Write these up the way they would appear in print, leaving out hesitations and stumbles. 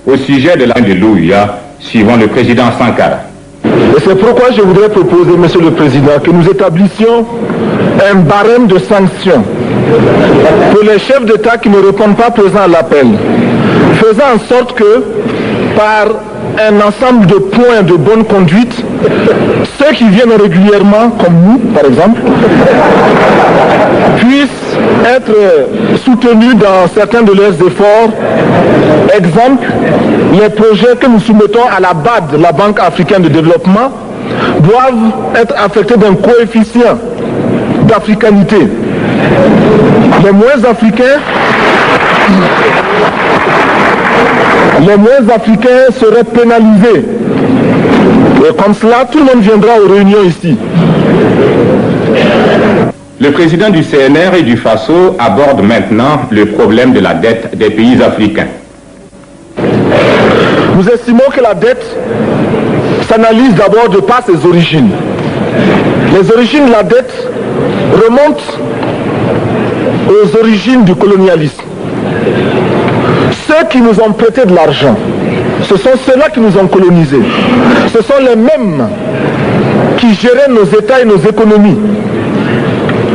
au sujet de la de l'Ouïa, suivant le président Sankara. Et c'est pourquoi je voudrais proposer, Monsieur le Président, que nous établissions un barème de sanctions pour les chefs d'État qui ne répondent pas présents à l'appel, faisant en sorte que, par un ensemble de points de bonne conduite, ceux qui viennent régulièrement, comme nous par exemple, puissent être soutenus dans certains de leurs efforts. Exemple, les projets que nous soumettons à la BAD, la Banque africaine de développement, doivent être affectés d'un coefficient d'africanité. Les moins africains seraient pénalisés. Et comme cela, tout le monde viendra aux réunions ici. Le président du CNR et du FASO aborde maintenant le problème de la dette des pays africains. Nous estimons que la dette s'analyse d'abord de par ses origines. Les origines de la dette remontent aux origines du colonialisme. Ceux qui nous ont prêté de l'argent, ce sont ceux-là qui nous ont colonisés. Ce sont les mêmes qui géraient nos États et nos économies.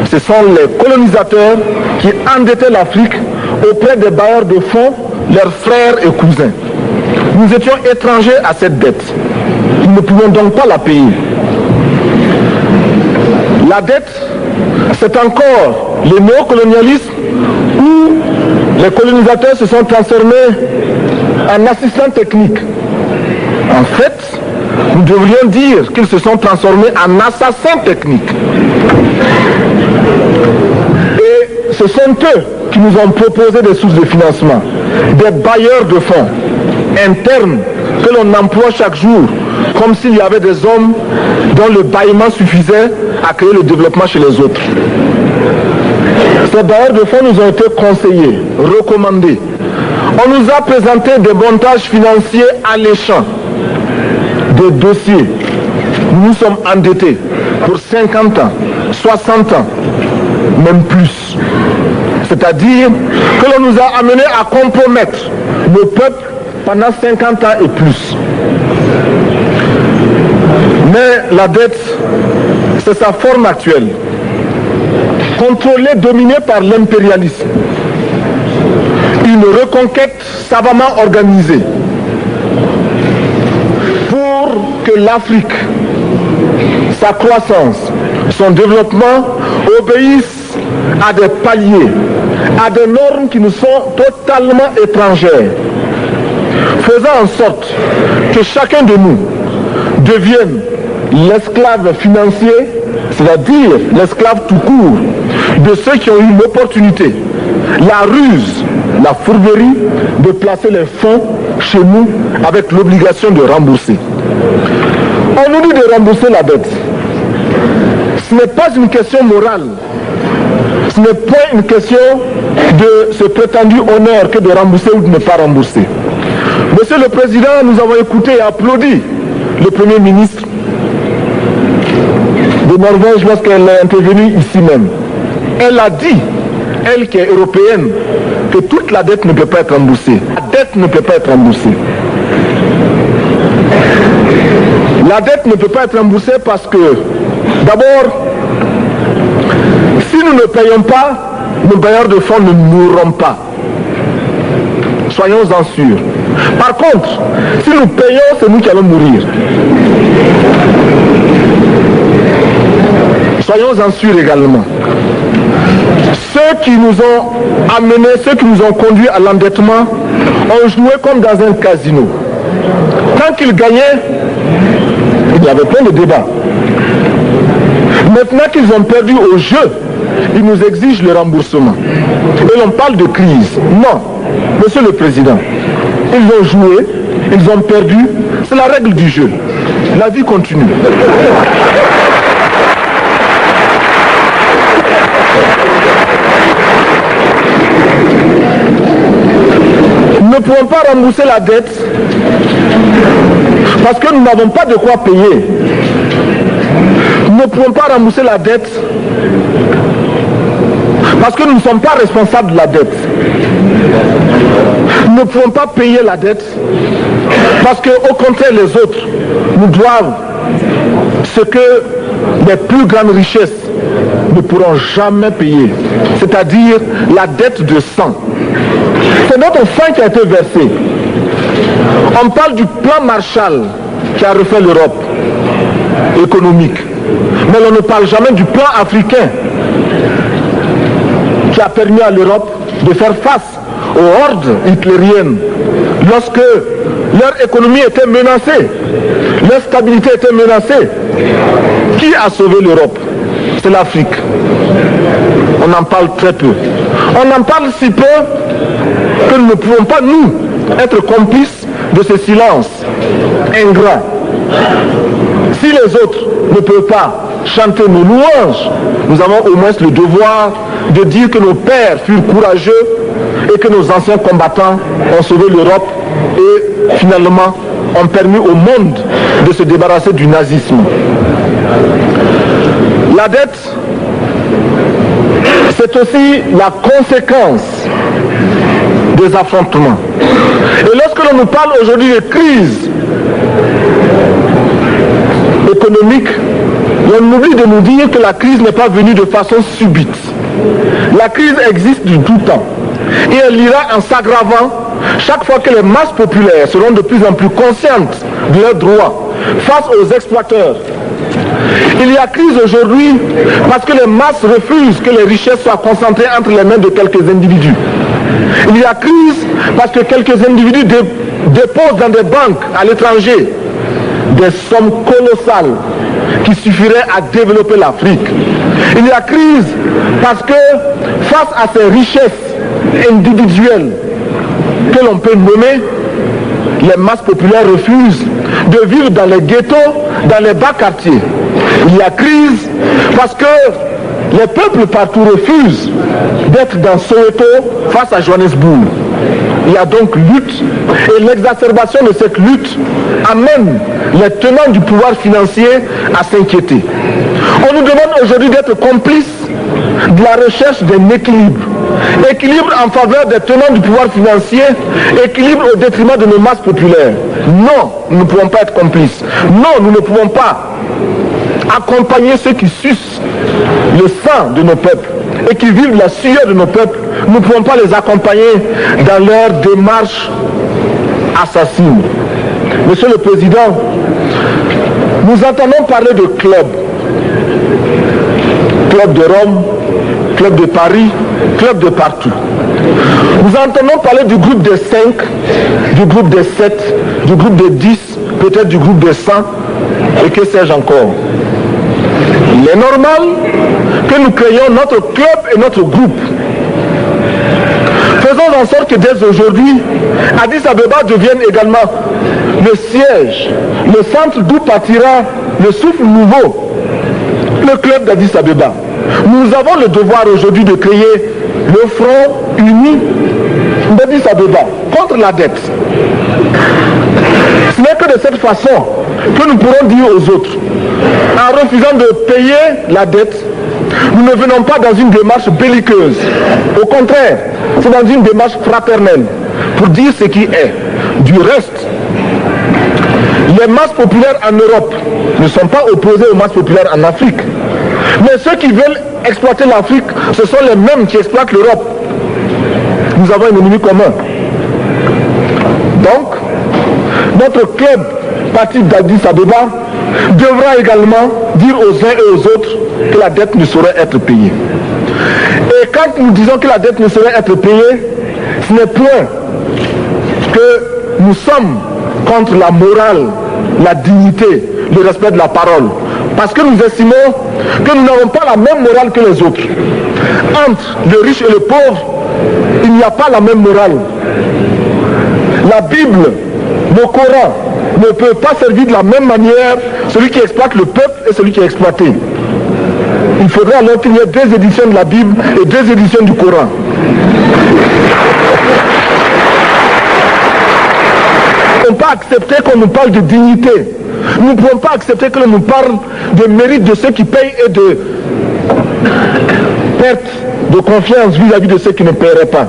Ce sont les colonisateurs qui endettaient l'Afrique auprès des bailleurs de fonds, leurs frères et cousins. Nous étions étrangers à cette dette. Nous ne pouvions donc pas la payer. La dette, c'est encore le néocolonialisme où les colonisateurs se sont transformés en assistants techniques. En fait, nous devrions dire qu'ils se sont transformés en assassins techniques. Et ce sont eux qui nous ont proposé des sources de financement, des bailleurs de fonds internes que l'on emploie chaque jour, comme s'il y avait des hommes dont le bâillement suffisait à créer le développement chez les autres. Ces bailleurs de fonds nous ont été conseillés, recommandés. On nous a présenté des montages financiers alléchants, des dossiers. Nous sommes endettés pour 50 ans, 60 ans, même plus. C'est-à-dire que l'on nous a amenés à compromettre le peuple pendant 50 ans et plus. Mais la dette, c'est sa forme actuelle. Contrôlée, dominée par l'impérialisme. Une reconquête savamment organisée pour que l'Afrique, sa croissance, son développement obéissent à des paliers, à des normes qui nous sont totalement étrangères, faisant en sorte que chacun de nous devienne l'esclave financier, c'est-à-dire l'esclave tout court, de ceux qui ont eu l'opportunité, la ruse, la fourberie de placer les fonds chez nous avec l'obligation de rembourser. On nous dit de rembourser la dette. Ce n'est pas une question morale. Ce n'est pas une question de ce prétendu honneur que de rembourser ou de ne pas rembourser. Monsieur le Président, nous avons écouté et applaudi le Premier ministre de Norvège lorsqu'elle est intervenue ici même. Elle a dit, elle qui est européenne, que toute la dette ne peut pas être remboursée. La dette ne peut pas être remboursée. La dette ne peut pas être remboursée parce que, d'abord, si nous ne payons pas, nos bailleurs de fonds ne mourront pas. Soyons-en sûrs. Par contre, si nous payons, c'est nous qui allons mourir. Soyons-en sûrs également. Ceux qui nous ont amenés, ceux qui nous ont conduits à l'endettement, ont joué comme dans un casino. Quand ils gagnaient, il y avait plein de débats. Maintenant qu'ils ont perdu au jeu, ils nous exigent le remboursement. Et l'on parle de crise. Non, Monsieur le Président, ils ont joué, ils ont perdu, c'est la règle du jeu. La vie continue. Nous ne pouvons pas rembourser la dette parce que nous n'avons pas de quoi payer. Nous ne pouvons pas rembourser la dette Parce que nous ne sommes pas responsables de la dette. Nous ne pouvons pas payer la dette parce qu'au contraire, les autres nous doivent ce que les plus grandes richesses ne pourront jamais payer, c'est-à-dire la dette de sang. C'est notre sang qui a été versé. On parle du plan Marshall qui a refait l'Europe économique, mais on ne parle jamais du plan africain qui a permis à l'Europe de faire face aux hordes hitlériennes lorsque leur économie était menacée, leur stabilité était menacée. Qui a sauvé l'Europe? C'est l'Afrique. On en parle très peu. On en parle si peu que nous ne pouvons pas, nous, être complices de ce silence ingrat. Si les autres ne peuvent pas chanter nos louanges, nous avons au moins le devoir de dire que nos pères furent courageux et que nos anciens combattants ont sauvé l'Europe et finalement ont permis au monde de se débarrasser du nazisme. La dette, c'est aussi la conséquence des affrontements. Et lorsque l'on nous parle aujourd'hui de crise économique, on oublie de nous dire que la crise n'est pas venue de façon subite. La crise existe du tout temps. Et elle ira en s'aggravant chaque fois que les masses populaires seront de plus en plus conscientes de leurs droits face aux exploiteurs. Il y a crise aujourd'hui parce que les masses refusent que les richesses soient concentrées entre les mains de quelques individus. Il y a crise parce que quelques individus déposent dans des banques à l'étranger des sommes colossales qui suffiraient à développer l'Afrique. Il y a crise parce que face à ces richesses individuelles que l'on peut nommer, les masses populaires refusent de vivre dans les ghettos, dans les bas quartiers. Il y a crise parce que les peuples partout refusent d'être dans Soweto face à Johannesburg. Il y a donc lutte et l'exacerbation de cette lutte amène les tenants du pouvoir financier à s'inquiéter. On nous demande aujourd'hui d'être complices de la recherche d'un équilibre. Équilibre en faveur des tenants du pouvoir financier, équilibre au détriment de nos masses populaires. Non, nous ne pouvons pas être complices. Non, nous ne pouvons pas accompagner ceux qui sucent le sang de nos peuples et qui vivent la sueur de nos peuples. Nous ne pouvons pas les accompagner dans leur démarche assassine. Monsieur le Président, nous entendons parler de clubs. Club de Rome, club de Paris, club de partout. Nous entendons parler du groupe des 5, du groupe des 7, du groupe des 10, peut-être du groupe des 100, et que sais-je encore. Il est normal que nous créions notre club et notre groupe. Faisons en sorte que dès aujourd'hui, Addis Abeba devienne également le siège, le centre d'où partira le souffle nouveau, le club d'Addis Abeba. Nous avons le devoir aujourd'hui de créer le front uni d'Addis Abeba contre la dette. Ce n'est que de cette façon que nous pourrons dire aux autres, en refusant de payer la dette, nous ne venons pas dans une démarche belliqueuse. Au contraire, c'est dans une démarche fraternelle pour dire ce qui est. Du reste, les masses populaires en Europe ne sont pas opposées aux masses populaires en Afrique. Mais ceux qui veulent exploiter l'Afrique, ce sont les mêmes qui exploitent l'Europe. Nous avons un ennemi commun. Donc, notre club, parti d'Addis Abeba, devra également dire aux uns et aux autres que la dette ne saurait être payée. Et quand nous disons que la dette ne saurait être payée, ce n'est point que nous sommes contre la morale, la dignité, le respect de la parole. Parce que nous estimons que nous n'avons pas la même morale que les autres. Entre le riche et le pauvre, il n'y a pas la même morale. La Bible, le Coran, ne peut pas servir de la même manière celui qui exploite le peuple et celui qui est exploité. Il faudrait alors qu'il y ait 2 éditions de la Bible et 2 éditions du Coran. Nous ne pouvons pas accepter qu'on nous parle de dignité. Nous ne pouvons pas accepter que l'on nous parle de mérite de ceux qui payent et de perte de confiance vis-à-vis de ceux qui ne paieraient pas.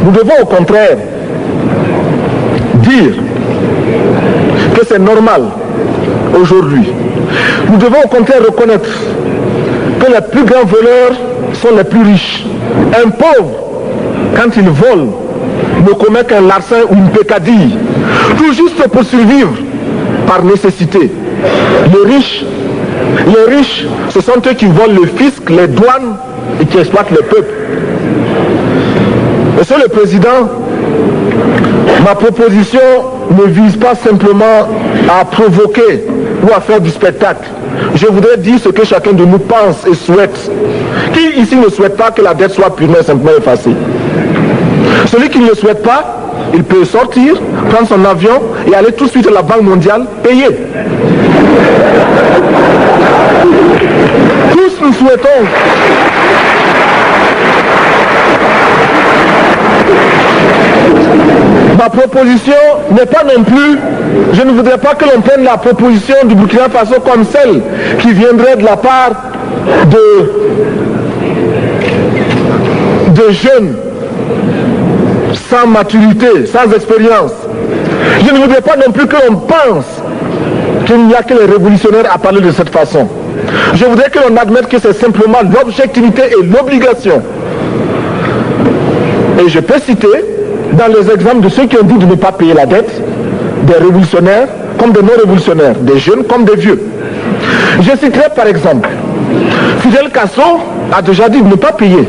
Nous devons au contraire dire que c'est normal aujourd'hui. Nous devons au contraire reconnaître que les plus grands voleurs sont les plus riches. Un pauvre, quand il vole, ne commet qu'un larcin ou une peccadille, tout juste pour survivre par nécessité. Les riches, ce sont eux qui volent le fisc, les douanes et qui exploitent le peuple. Monsieur le Président, ma proposition ne vise pas simplement à provoquer ou à faire du spectacle. Je voudrais dire ce que chacun de nous pense et souhaite. Qui ici ne souhaite pas que la dette soit purement et simplement effacée? Celui qui ne le souhaite pas, il peut sortir, prendre son avion et aller tout de suite à la Banque mondiale payer. Tous nous souhaitons ma proposition n'est pas non plus, je ne voudrais pas que l'on prenne la proposition du Burkina Faso comme celle qui viendrait de la part de jeunes sans maturité, sans expérience. Je ne voudrais pas non plus que l'on pense qu'il n'y a que les révolutionnaires à parler de cette façon. Je voudrais que l'on admette que c'est simplement l'objectivité et l'obligation. Et je peux citer, dans les exemples de ceux qui ont dit de ne pas payer la dette, des révolutionnaires comme des non-révolutionnaires, des jeunes comme des vieux. Je citerai par exemple, Fidel Castro a déjà dit de ne pas payer.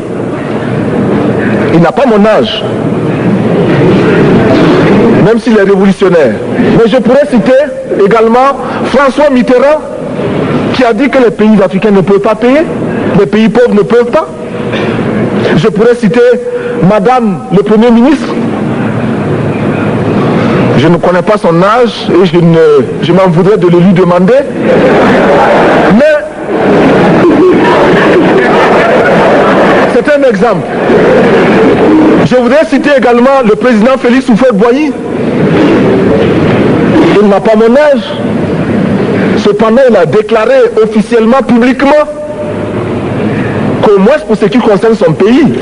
Il n'a pas mon âge, même s'il est révolutionnaire. Mais je pourrais citer également François Mitterrand, qui a dit que les pays africains ne peuvent pas payer, les pays pauvres ne peuvent pas. Je pourrais citer Madame le Premier ministre. Je ne connais pas son âge et je m'en voudrais de le lui demander. Mais c'est un exemple. Je voudrais citer également le président Félix Houphouët-Boigny. Il n'a pas mon âge. Cependant, il a déclaré officiellement, publiquement, qu'au moins pour ce qui concerne son pays,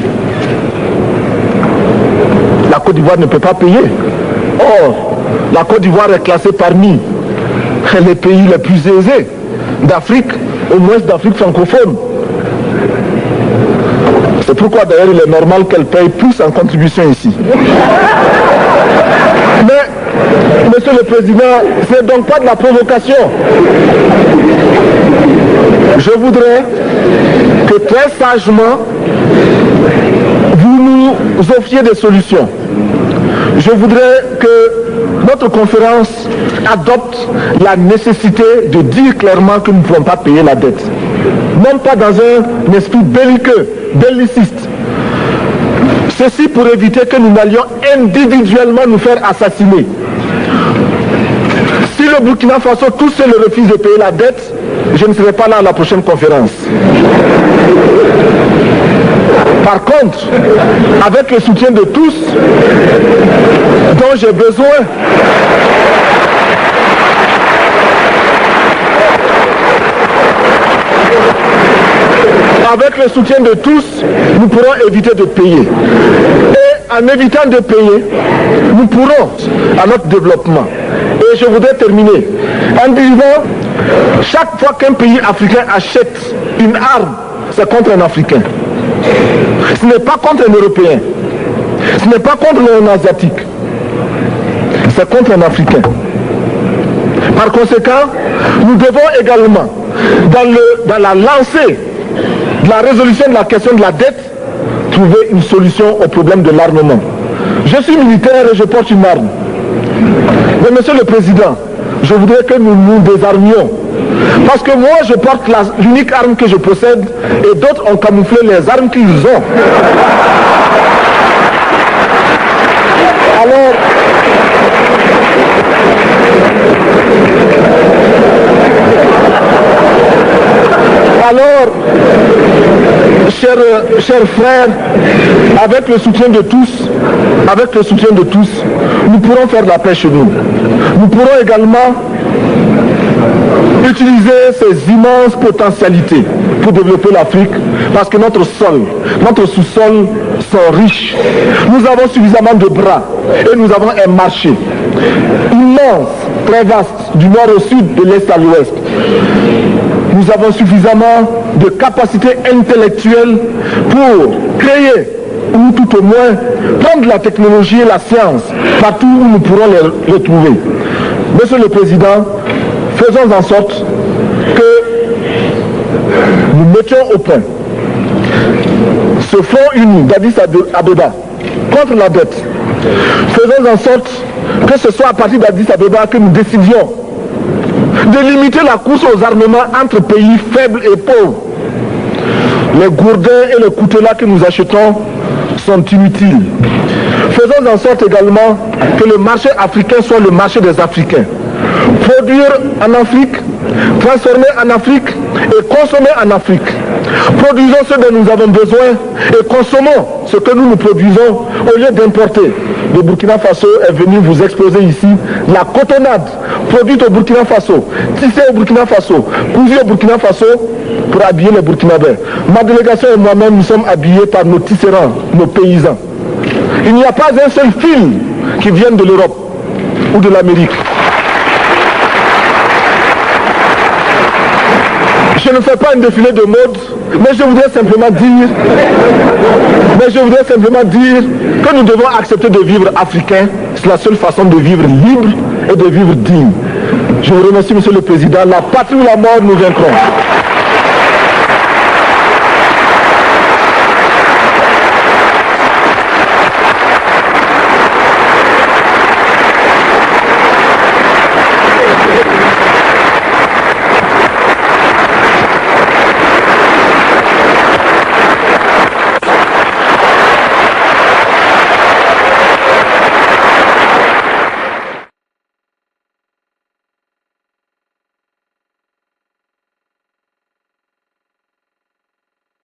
la Côte d'Ivoire ne peut pas payer. Or, la Côte d'Ivoire est classée parmi les pays les plus aisés d'Afrique, au moins d'Afrique francophone. C'est pourquoi d'ailleurs il est normal qu'elle paye plus en contribution ici. Mais, Monsieur le Président, ce n'est donc pas de la provocation. Je voudrais que très sagement, vous nous offriez des solutions. Je voudrais que notre conférence adopte la nécessité de dire clairement que nous ne pouvons pas payer la dette. Non pas dans un esprit belliqueux, belliciste. Ceci pour éviter que nous n'allions individuellement nous faire assassiner. Si le Burkina Faso tout seul refuse de payer la dette, je ne serai pas là à la prochaine conférence. Par contre, avec le soutien de tous, dont j'ai besoin, avec le soutien de tous, nous pourrons éviter de payer. Et en évitant de payer, nous pourrons à notre développement. Et je voudrais terminer en disant, chaque fois qu'un pays africain achète une arme, c'est contre un Africain. Ce n'est pas contre un Européen. Ce n'est pas contre un Asiatique. C'est contre un Africain. Par conséquent, nous devons également, dans la lancée de la résolution de la question de la dette, trouver une solution au problème de l'armement. Je suis militaire et je porte une arme. Mais Monsieur le Président, je voudrais que nous nous désarmions. Parce que moi, je porte l'unique arme que je possède et d'autres ont camouflé les armes qu'ils ont. Alors, chers frères, avec le soutien de tous, nous pourrons faire la paix chez nous. Nous pourrons également utiliser ces immenses potentialités pour développer l'Afrique, parce que notre sol, notre sous-sol sont riches. Nous avons suffisamment de bras et nous avons un marché immense, très vaste, du nord au sud, de l'est à l'ouest. Nous avons suffisamment de capacités intellectuelles pour créer, ou tout au moins prendre la technologie et la science partout où nous pourrons les retrouver. Monsieur le Président, faisons en sorte que nous mettions au point ce front uni d'Addis Abeba contre la dette. Faisons en sorte que ce soit à partir d'Addis Abeba que nous décidions de limiter la course aux armements entre pays faibles et pauvres. Les gourdins et les coutelas que nous achetons sont inutiles. Faisons en sorte également que le marché africain soit le marché des Africains. Produire en Afrique, transformer en Afrique et consommer en Afrique. Produisons ce dont nous avons besoin et consommons ce que nous produisons au lieu d'importer. Le Burkina Faso est venu vous exposer ici la cotonnade produite au Burkina Faso, tissée au Burkina Faso, cousue au Burkina Faso pour habiller les Burkinabés. Ma délégation et moi-même, nous sommes habillés par nos tisserands, nos paysans. Il n'y a pas un seul fil qui vienne de l'Europe ou de l'Amérique. Je ne fais pas un défilé de mode, mais je voudrais simplement dire que nous devons accepter de vivre africain. C'est la seule façon de vivre libre et de vivre digne. Je vous remercie, Monsieur le Président. La patrie ou la mort, nous vaincrons.